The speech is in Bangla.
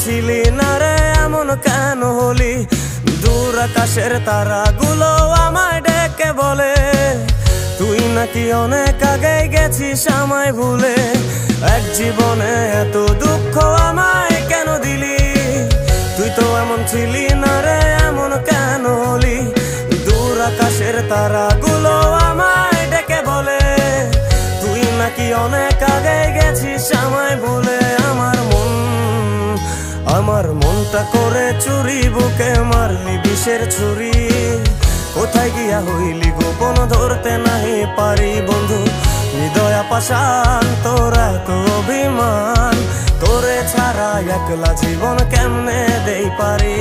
ছিলি না রে এমন কেন হলি? দূর আকাশের তারাগুলো আমায় ডেকে বলে তুই নাকি অনেক আগে গেছিস আমায় ভুলে। এক জীবনে এত দুঃখ আমায় কেন দিলি? তুই তো এমন ছিলি না রে এমন কেন হলি? দূর আকাশের তারাগুলো আমায় ডেকে বলে তুই নাকি অনেক আগে গেছিস আমায় ভুলে। আমার মনটা করে চুরি, বুকে মারলি বিষের ছুরি। কোথায় গিয়া হইলি গোপন ধরতে নাহি পারি বন্ধু। হৃদয় পাষাণ তোর এত অভিমান, তোরে ছাড়া একলা জীবন কেমনে দেই পারি।